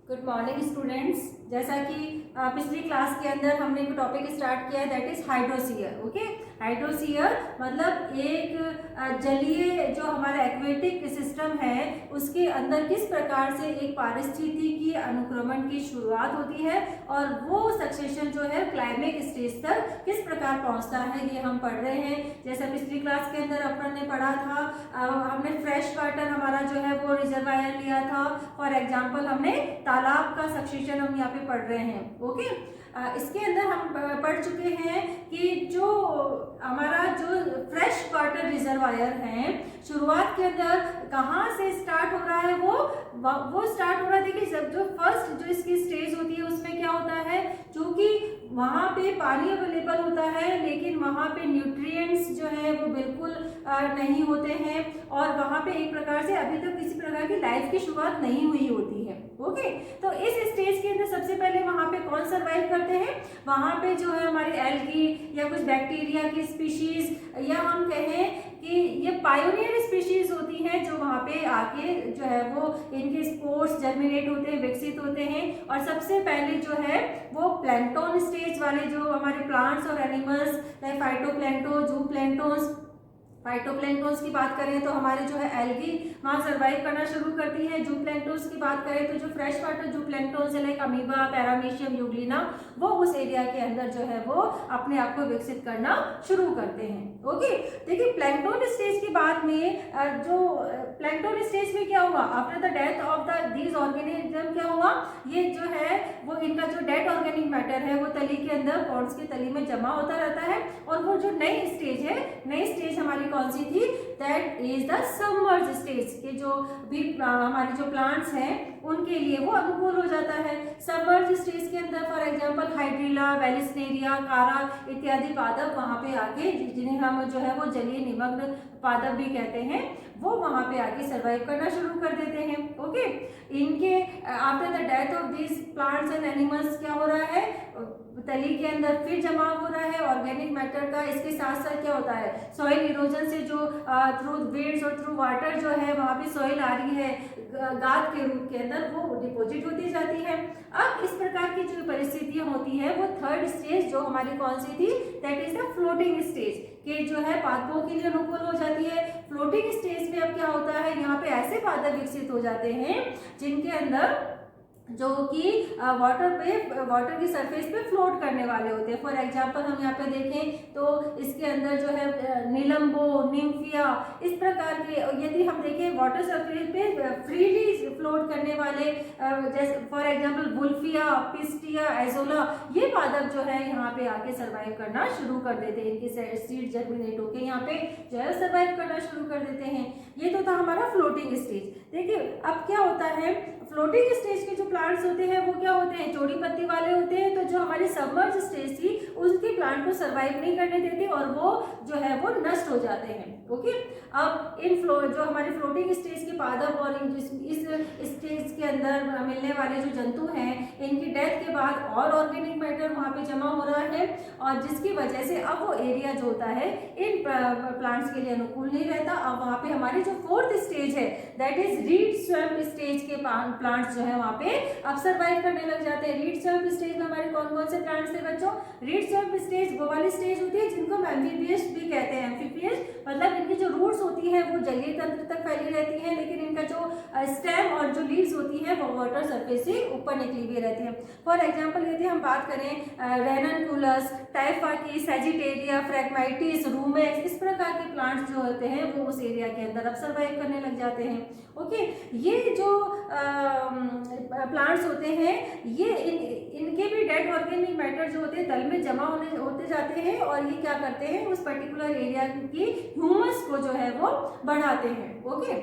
Good morning students. जैसा कि पिछली क्लास के अंदर हमने एक टॉपिक स्टार्ट किया है that is hydrosphere. Okay, hydrosphere मतलब एक जलीय जो हमारा एक्वेटिक सिस्टम है उसके अंदर किस प्रकार से एक पारिस्थितिकी अनुक्रमण की शुरुआत होती है और वो सक्सेशन जो है क्लाइमेक्स स्टेज तक किस प्रकार पहुंचता है, ये हम पढ़ रहे हैं। जैसा पिछली क्लास के अंदर अपन ने पढ़ा था, हमने फ्रेश वाटर हमारा जो है वो रिजर्वायर लिया था। फॉर एग्जाम्पल हमने तालाब का सक्सेशन हम यहाँ पे पढ़ रहे हैं। ओके, इसके अंदर हम पढ़ चुके हैं कि जो हमारा जो फ्रेश वाटर रिजर्वायर है शुरुआत के अंदर कहाँ से स्टार्ट हो रहा है, वो स्टार्ट हो रहा है। देखिए, जब जो फर्स्ट जो इसकी स्टेज होती है उसमें क्या होता है, क्योंकि वहाँ पे पानी अवेलेबल होता है लेकिन वहाँ पे न्यूट्रिएंट्स जो है वो बिल्कुल नहीं होते हैं और वहाँ पे एक प्रकार से अभी तक किसी प्रकार की लाइफ की शुरुआत नहीं हुई होती है। ओके, तो इस स्टेज के अंदर सबसे पहले वहाँ पे कौन सर्वाइव करते हैं, वहाँ पे जो है हमारी एल्गी या कुछ बैक्टीरिया की स्पीशीज या हम कहें कि ये पायोनियर स्पीशीज होती हैं जो वहाँ पे आके जो है वो इनके स्पोर्स जर्मिनेट होते हैं, विकसित होते हैं। और सबसे पहले जो है वो प्लैंक्टन स्टेज वाले जो हमारे प्लांट्स और एनिमल्स लाइक फाइटोप्लैंक्टन, जूप्लैंक्टन, फाइटोप्लैंक्टन्स की बात करें तो हमारे जो है एल्गी वहाँ सर्वाइव करना शुरू करती है। जूप्लैंक्टन्स की बात करें तो जो फ्रेश वाटर जूप्लैंक्टन्स है लाइक अमीबा, पैरामीशियम, यूग्लिना, वो उस एरिया के अंदर जो है वो अपने आप को विकसित करना शुरू करते हैं। ओके, देखिए प्लैंक्टन स्टेज की बात में जो प्लैंक्टन स्टेज में क्या हुआ, after the death of the these organism क्या हुआ, ये जो है वो इनका जो डेड ऑर्गेनिक मैटर है वो तली के अंदर पॉन्ड्स की तली में जमा होता रहता है। और वो जो नई स्टेज है, नई स्टेज हमारी कौन सी थी, that is the submerge stage के जो भी हमारे जो प्लांट्स हैं उनके लिए वो अनुकूल हो जाता है। सबमर्ज स्टेज के अंदर फॉर एग्जांपल हाइड्रिला, वेलिस्नेरिया, कारा इत्यादि पादप वहां पे आके, जिन्हें हम जो है वो जलीय निमग्न पादप भी कहते हैं, वो वहां पे आके सर्वाइव करना शुरू कर देते हैं। ओके, इनके after the death of these plants and animals क्या हो रहा है, तली के अंदर फिर जमा हो रहा है ऑर्गेनिक मैटर का। इसके साथ साथ क्या होता है, सॉइल इरोजन से जो थ्रू विंड्स और थ्रू वाटर जो है वहाँ पे सॉइल आ रही है गाद के रूप के अंदर, वो डिपॉजिट होती जाती है। अब इस प्रकार की जो परिस्थितियां होती है वो थर्ड स्टेज जो हमारी कौन सी थी, that is the floating stage के जो है पादपों के लिए अनुकूल हो जाती है। फ्लोटिंग स्टेज में अब क्या होता है, यहाँ पे ऐसे पादप विकसित हो जाते हैं जिनके अंदर जो कि वाटर की सरफेस पे फ्लोट करने वाले होते हैं। फॉर एग्जांपल हम यहाँ पे देखें तो इसके अंदर जो है नीलम्बो, निम्फिया, इस प्रकार के, यदि हम देखें वाटर सरफेस पे फ्रीली फ्लोट करने वाले जैसे for example Wolffia, pistia, azolla, ये पादप जो है यहाँ पे आके सर्वाइव करना शुरू कर देते हैं। इनकी सीड जर्मिनेट होके यहाँ पे जो है सर्वाइव करना शुरू कर देते हैं। ये तो था हमारा फ्लोटिंग स्टेज। देखिए अब क्या होता है, फ्लोटिंग स्टेज के जो प्लांट्स होते हैं वो क्या होते हैं, चौड़ी पत्ती वाले होते हैं। तो जो हमारी सबमर्ज स्टेज थी उसके प्लांट को सर्वाइव नहीं करने देते और वो जो है वो नष्ट हो जाते हैं। ओके, अब इन जो हमारे फ्लोटिंग स्टेज के पादप और इस स्टेज के अंदर मिलने वाले जो जंतु हैं, इनकी डेथ के बाद और ऑर्गेनिक मैटर वहाँ पे जमा हो रहा है और जिसकी वजह से अब वो एरिया जो होता है इन प्लांट्स के लिए अनुकूल नहीं रहता। अब वहाँ पे हमारी जो फोर्थ स्टेज है that is read swamp stage के प्लांट्स जो है वहाँ पे अब सर्वाइव करने लग जाते हैं। रीड स्वैम्प स्टेज में हमारे कौन कौन से प्लांट्स थे बच्चों, रीड स्वैम्प स्टेज वो वाली स्टेज होती है जिनको हम एम्फीबियस भी कहते हैं। एम्फीबियस मतलब इनकी जो रूट्स होती है वो जलीय तंत्र तक फैली रहती है लेकिन इनका जो स्टेम और जो लीव्स होती है वो वाटर सरफेस से ऊपर निकली हुई रहती है। फॉर एग्जाम्पल यदि हम बात करें रेननकुलस, टाइफाकी, सैजिटेरिया, फ्रैगमाइटिस, रूमेक्स, इस प्रकार के प्लांट्स जो होते हैं वो उस एरिया के अंदर अब सर्वाइव करने लग जाते हैं। ओके, ये जो प्लांट्स होते हैं ये इनके भी डेड ऑर्गेनिक मैटर जो होते हैं तल में जमा होते जाते हैं और ये क्या करते हैं, उस पर्टिकुलर एरिया की ह्यूमस को जो है वो बढ़ाते हैं। ओके,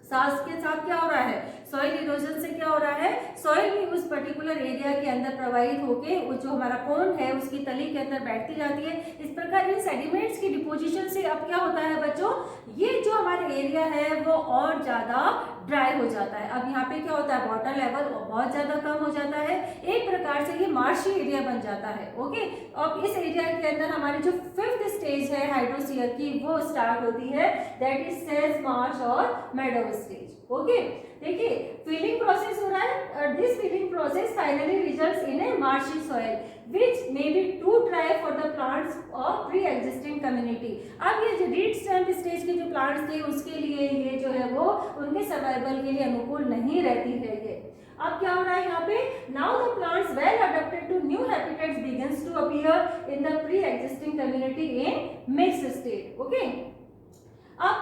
साथ के साथ क्या हो रहा है, सॉइल इरोजन से क्या हो रहा है, सॉइल भी उस पर्टिकुलर एरिया के अंदर प्रवाहित होके वो जो हमारा पोन्ड है उसकी तली के अंदर बैठती जाती है। इस प्रकार इन सेडिमेंट्स की डिपोजिशन से अब क्या होता है बच्चों, ये जो हमारा एरिया है वो और ज्यादा ड्राई हो जाता है। अब यहाँ पे क्या होता है, वाटर लेवल बहुत ज्यादा कम हो जाता है, एक प्रकार से ये मार्शी एरिया बन जाता है। ओके, अब इस एरिया के अंदर हमारी जो फिफ्थ स्टेज है हाइड्रोस्फीयर की वो स्टार्ट होती है, दैट इज सेल्स, मार्श और मेडो स्टेज। ओके, देखिए फिलिंग प्रोसेस हो रहा है। This filling process finally results in a marshy soil which may be too dry for the plants of pre-existing community. अब ये जो रीड स्टैम्प स्टेज के जो प्लांट्स थे उसके लिए ये जो है वो उनके सर्वाइवल के लिए अनुकूल नहीं रहती है ये। अब क्या हो रहा है यहाँ पे, now the plants well adapted to new habitats begins to appear in the pre existing community in mixed state. Okay, अब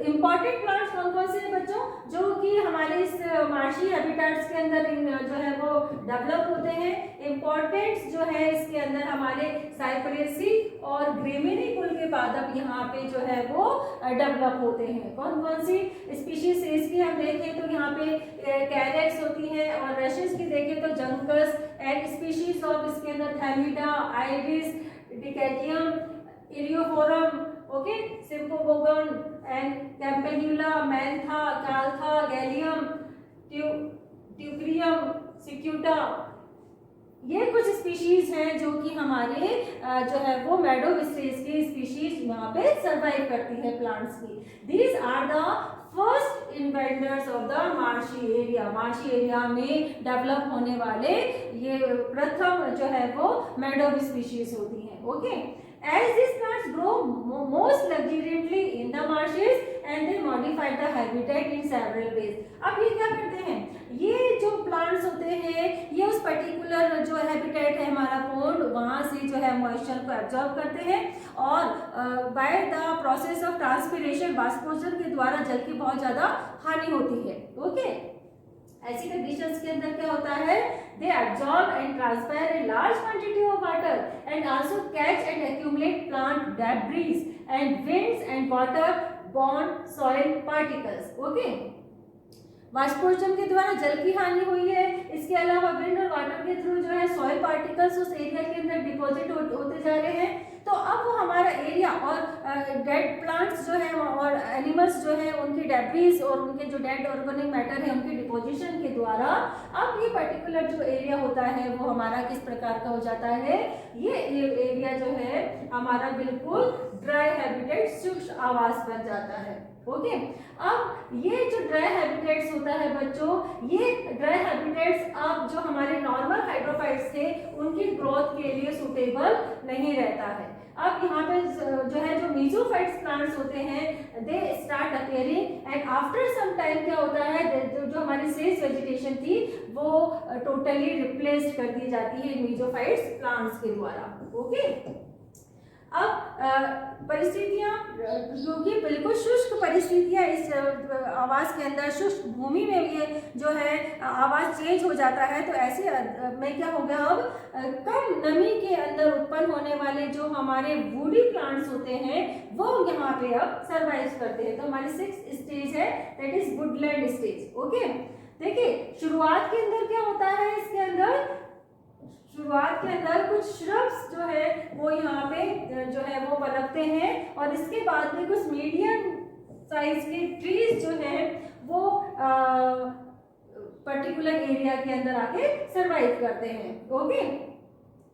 इम्पॉर्टेंट प्लांट्स कौन कौन से हैं बच्चों, जो कि हमारे इस मार्शी हैबिटेट्स के अंदर जो है वो डेवलप होते हैं। इम्पॉर्टेंट जो है इसके अंदर हमारे साइप्रेसी और ग्रेमिनी कुल के पादप यहाँ पे जो है वो डेवलप होते हैं। कौन कौन सी स्पीशीज इसकी हम देखें तो यहाँ पे कैरेक्स होती है, और रशिस की देखें तो जंकस, एंड स्पीशीज ऑफ इसके अंदर थैमिडा, आइरिस, डिकेटियम, Eriophorum, okay, Cymbopogon and Campanula, Mentha, Caltha, Galium, Teucrium, Cicuta, ये कुछ स्पीशीज हैं जो कि हमारे जो है वो मेडोविस्टेज की स्पीशीज यहाँ पे सरवाइव करती है प्लांट्स की। These are the first inventors of the marshy area. Marshy area में डेवलप होने वाले ये प्रथम जो है वो मेडोव स्पीशीज होती हैं। Okay, as these plants grow most luxuriantly in the marshes and they modify the habitat in several ways. अब ये क्या करते हैं, ये जो प्लांट्स होते हैं ये उस पर्टिकुलर जो हैबिटेट है हमारा पोन्ड, वहाँ से जो है मॉइस्चर को एब्जॉर्ब करते हैं, और by the process of transpiration, वाष्पोषण के द्वारा जल की बहुत ज़्यादा हानि होती है। ओके, ऐसी कंडीशंस के अंदर क्या होता है, they absorb and transpire a large quantity of water and also catch and accumulate plant debris and winds and water borne soil particles. Okay, वाष्पोषण के द्वारा जल की हानि हुई है, इसके अलावा विंड और वाटर के थ्रू जो है सॉइल पार्टिकल्स उस एरिया के अंदर डिपॉजिट होते जा रहे हैं। तो अब वो हमारा एरिया और डेड प्लांट्स जो है और एनिमल्स जो है उनकी डेब्रीज और उनके जो डेड ऑर्गेनिक मैटर है उनके डिपोजिशन के द्वारा अब ये पर्टिकुलर जो एरिया होता है वो हमारा किस प्रकार का हो जाता है, ये एरिया जो है हमारा बिल्कुल ड्राई हैबिटेट, शुष्क आवास बन जाता है। ओके, अब ये जो ड्राई हैबिटेट्स होता है बच्चों, ये ड्राई हैबिटेट्स अब जो हमारे नॉर्मल हाइड्रोफाइट्स थे उनकी ग्रोथ के लिए सुटेबल नहीं रहता है। अब यहाँ पे जो है जो मीजोफाइट्स प्लांट्स होते हैं they start appearing and after some time क्या होता है जो हमारी सेज वेजिटेशन थी वो टोटली रिप्लेस्ड कर दी जाती है मीजोफाइट्स प्लांट्स के द्वारा। ओके, अब परिस्थितियाँ क्योंकि बिल्कुल शुष्क परिस्थितियाँ इस आवास के अंदर, शुष्क भूमि में ये जो है आवास चेंज हो जाता है, तो ऐसे में क्या होगा, अब कम नमी के अंदर उत्पन्न होने वाले जो हमारे वुडी प्लांट्स होते हैं वो यहाँ पे अब सर्वाइव करते हैं। तो हमारी 6th स्टेज है that is Woodland stage. Okay, देखिए शुरुआत के अंदर क्या होता है, इसके अंदर शुरुआत के अंदर कुछ श्रब्स जो है वो यहाँ पे जो है वो पनपते हैं, और इसके बाद में कुछ मीडियम साइज के ट्रीज जो है वो पर्टिकुलर एरिया के अंदर आके सरवाइव करते हैं। ओके,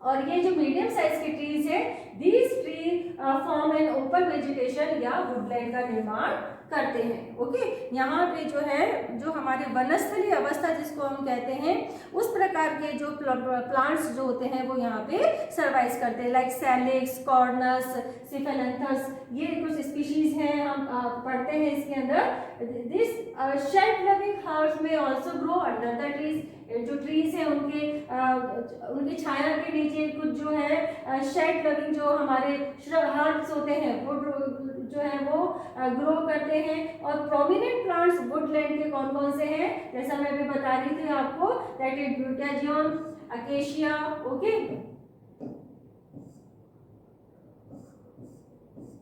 और ये जो मीडियम साइज के ट्रीज है these tree form an open vegetation या वुडलैंड का निर्माण करते हैं। ओके, यहाँ पे जो है जो हमारे वनस्थलीय अवस्था जिसको हम कहते हैं उस प्रकार के जो प्लांट्स जो होते हैं वो यहाँ पे सर्वाइव करते हैं, लाइक सैलिक्स, कॉर्नस, सिफेलेंथस, ये कुछ स्पीशीज हैं हम पढ़ते हैं इसके अंदर। दिस शेड लविंग हर्ब्स में also grow under the trees. जो ट्रीज हैं उनकी छाया के नीचे कुछ जो है शेड लविंग जो हमारे हर्ब्स होते हैं वो जो है वो ग्रो करते हैं। और प्रोमिनेंट प्लांट्स वुडलैंड के कौन कौन से हैं, जैसा मैं अभी बता रही थी आपको, दैट इज ब्यूटाजियम, Acacia, okay,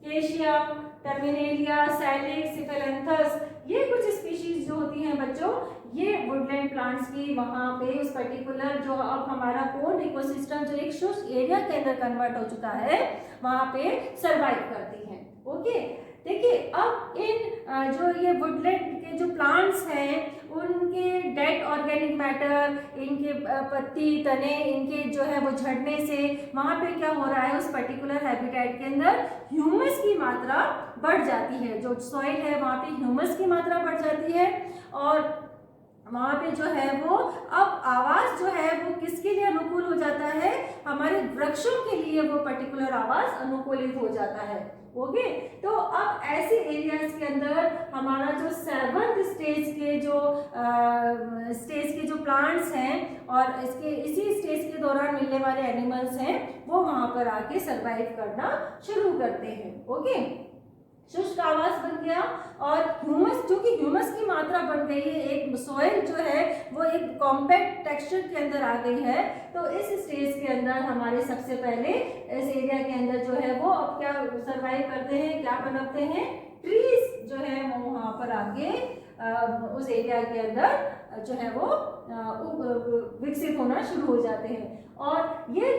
Cassia, Terminalia, Salix, Cephalanthus, ये कुछ स्पीशीज जो होती हैं बच्चों ये वुडलैंड प्लांट्स की वहाँ पे उस पर्टिकुलर जो अब हमारा कोन इकोसिस्टम जो एक शुष्क एरिया के अंदर कन्वर्ट हो चुका है वहाँ पे सरवाइव करती हैं। ओके, देखिए अब इन जो ये वुडलैंड के जो प्लांट्स हैं उनके डेड ऑर्गेनिक मैटर, इनके पत्ती, तने, इनके जो है वो झड़ने से वहाँ पे क्या हो रहा है, उस पर्टिकुलर हैबिटेट के अंदर ह्यूमस की मात्रा बढ़ जाती है। जो सॉइल है वहाँ पे ह्यूमस की मात्रा बढ़ जाती है, और वहाँ पे जो है वो अब आवास जो है वो किसके लिए अनुकूल हो जाता है, हमारे वृक्षों के लिए वो पर्टिकुलर आवास अनुकूलित हो जाता है। ओके, तो अब ऐसे एरियाज के अंदर हमारा जो 7th स्टेज के जो प्लांट्स हैं और इसी स्टेज के दौरान मिलने वाले एनिमल्स हैं वो वहां पर आके सरवाइव करना शुरू करते हैं। ओके, शुष्क आवास बन गया और ह्यूमस, क्योंकि ह्यूमस की मात्रा बढ़ गई है, एक सॉइल जो है वो एक कॉम्पैक्ट टेक्सचर के अंदर आ गई है, तो इस स्टेज के अंदर हमारे सबसे पहले इस एरिया के अंदर जो है वो अब क्या सरवाइव करते हैं, क्या पनपते हैं, ट्रीज जो है वो वहां पर आगे उस एरिया के अंदर जो है वो विकसित होना शुरू हो जाते हैं। और ये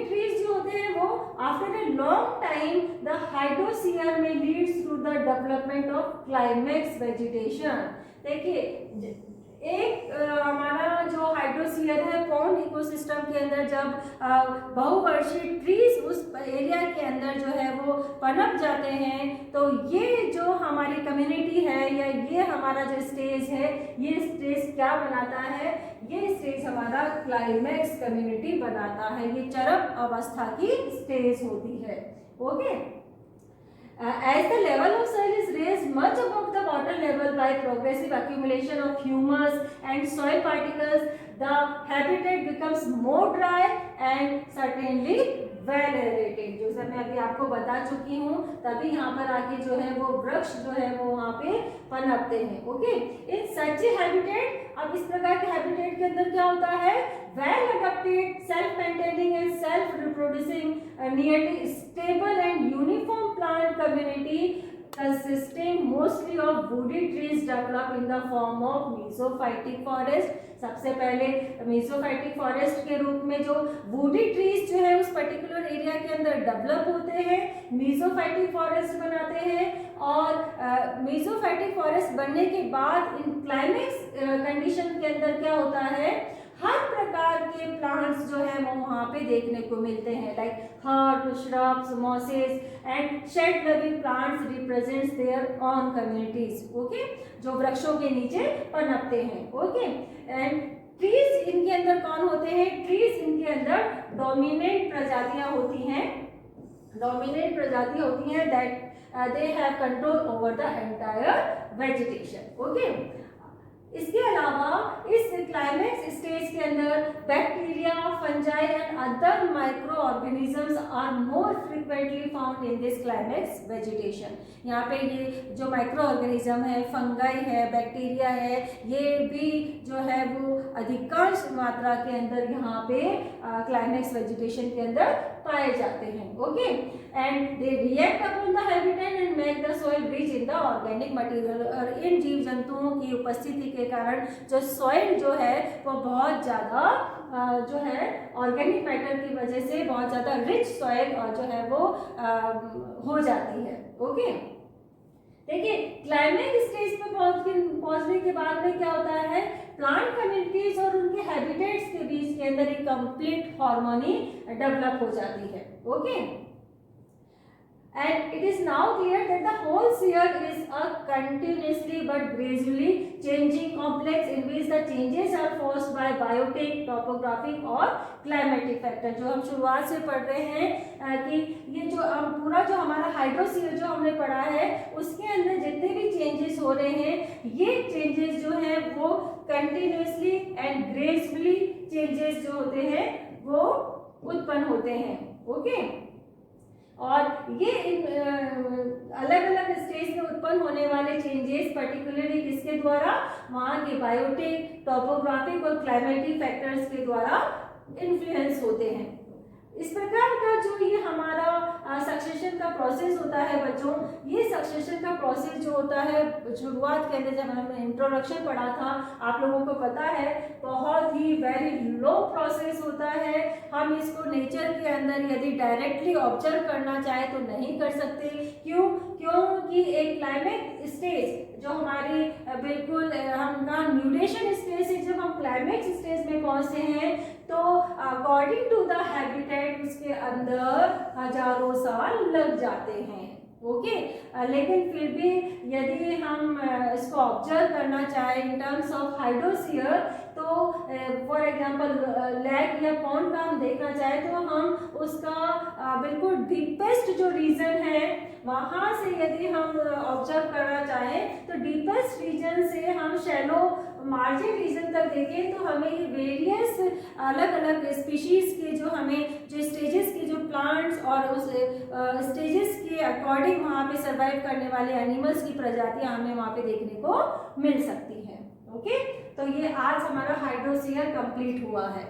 ट्रीज जो होते हैं वो after a long time the hydrosphere में leads to the development of climax vegetation. देखिए एक हमारा जो हाइड्रोस्फीयर है, पॉन्ड इकोसिस्टम के अंदर जब बहुवर्षीय ट्रीज उस एरिया के अंदर जो है वो पनप जाते हैं, तो ये जो हमारी कम्युनिटी है या ये हमारा जो स्टेज है, ये स्टेज क्या बनाता है, ये स्टेज हमारा क्लाइमेक्स कम्युनिटी बनाता है, ये चरम अवस्था की स्टेज होती है। Okay, as the level of soil is raised much above the water level by progressive accumulation of humus and soil particles, the habitat becomes more dry and certainly well aerated। जो sir मैं अभी आपको बता चुकी हूँ, तभी यहाँ पर आके जो है वो वृक्ष जो है वो वहाँ पे पनपते हैं। ओके, इन सच हैबिटेट, अब इस प्रकार के हैबिटेट के अंदर क्या होता है, well adapted, self-maintaining and self-reproducing, nearly stable and uniform plant community consisting mostly of woody trees develop in the form of mesophytic forest। सबसे पहले मेसोफाइटिक फॉरेस्ट के रूप में जो वुडी ट्रीज जो है उस पर्टिकुलर एरिया के अंदर डेवलप होते हैं, मेसोफाइटिक फॉरेस्ट बनाते हैं। और मेसोफाइटिक फॉरेस्ट बनने के बाद इन क्लाइमेक्स कंडीशन के अंदर क्या होता है, हर प्रकार के प्लांट्स जो है वो वहाँ पे देखने को मिलते हैं, like herb, shrubs, mosses and shade loving plants represents their on communities. Okay, जो वृक्षों के नीचे पनपते हैं। ओके, एंड ट्रीज इनके अंदर कौन होते हैं, ट्रीज इनके अंदर डोमिनेंट प्रजातियां होती हैं, डोमिनेंट प्रजातियां होती हैं that they have control over the entire vegetation. Okay, इसके अलावा इस क्लाइमेक्स स्टेज के अंदर bacteria, fungi and other micro organisms are more frequently found in this climax vegetation. यहाँ पे ये जो माइक्रो ऑर्गेनिज्म है, फंगाई है, बैक्टीरिया है, ये भी जो है वो अधिकांश मात्रा के अंदर यहाँ पे क्लाइमेक्स वेजिटेशन के अंदर पाए जाते हैं। Okay, and they react upon the habitat and make the soil rich in the organic material. और इन जीव जंतुओं की उपस्थिति के कारण जो सॉइल जो है वो बहुत ज़्यादा जो है ऑर्गेनिक मैटर की वजह से बहुत ज़्यादा रिच सॉइल और जो है वो हो जाती है। ओके, देखिए क्लाइमेक्स स्टेज पे पहुंचने के बाद में क्या होता है, प्लांट कम्युनिटीज और उनके हैबिटेट्स के बीच के अंदर एक कंप्लीट हार्मनी डेवलप हो जाती है। Okay, and it is now clear that the whole sphere is a continuously but gradually changing complex in which the changes are forced by biotic, topographic और climatic factor। जो हम शुरुआत से पढ़ रहे हैं कि ये जो हम पूरा जो हमारा हाइड्रोस्फीयर जो हमने पढ़ा है उसके अंदर जितने भी चेंजेस हो रहे हैं, ये चेंजेस जो हैं वो कंटिन्यूसली एंड ग्रेजुअली चेंजेस जो होते हैं वो उत्पन्न होते हैं। ओके, और ये अलग अलग स्टेज में उत्पन्न होने वाले चेंजेस पर्टिकुलरली किसके द्वारा, वहाँ के बायोटिक, टोपोग्राफिक और क्लाइमेटिक फैक्टर्स के द्वारा इन्फ्लुएंस होते हैं। इस प्रकार का जो ये हमारा सक्सेशन का प्रोसेस होता है बच्चों, ये सक्सेशन का प्रोसेस जो होता है शुरुआत के अंदर जब हमने इंट्रोडक्शन पढ़ा था, आप लोगों को पता है बहुत ही वेरी लो प्रोसेस होता है। हम इसको नेचर के अंदर यदि डायरेक्टली ऑब्जर्व करना चाहे तो नहीं कर सकते। क्योंकि एक क्लाइमेक्स स्टेज जो हमारी बिल्कुल हम कहा न्यूट्रिशन स्टेज से जब हम क्लाइमेक्स स्टेज में पहुंचते हैं तो अकॉर्डिंग टू द हैबिटेट उसके अंदर हजारों साल लग जाते हैं। ओके। लेकिन फिर भी यदि हम इसको ऑब्जर्व करना चाहें इन टर्म्स ऑफ हाइड्रोस्फीयर, तो फॉर एग्जांपल लेक या पॉन्ड का हम देखना चाहें तो हम उसका बिल्कुल डीपेस्ट जो रीजन है वहाँ से यदि हम ऑब्जर्व करना चाहें तो डीपेस्ट रीजन से हम शैलो मार्जिन रीजन तक देखें तो हमें ये वेरियस अलग अलग स्पीशीज के जो हमें जो स्टेजेस के जो प्लांट्स और उस स्टेजेस के अकॉर्डिंग वहाँ पे सर्वाइव करने वाले एनिमल्स की प्रजातियां हमें वहाँ पे देखने को मिल सकती हैं। ओके, तो ये आज हमारा हाइड्रोस्फीयर कंप्लीट हुआ है।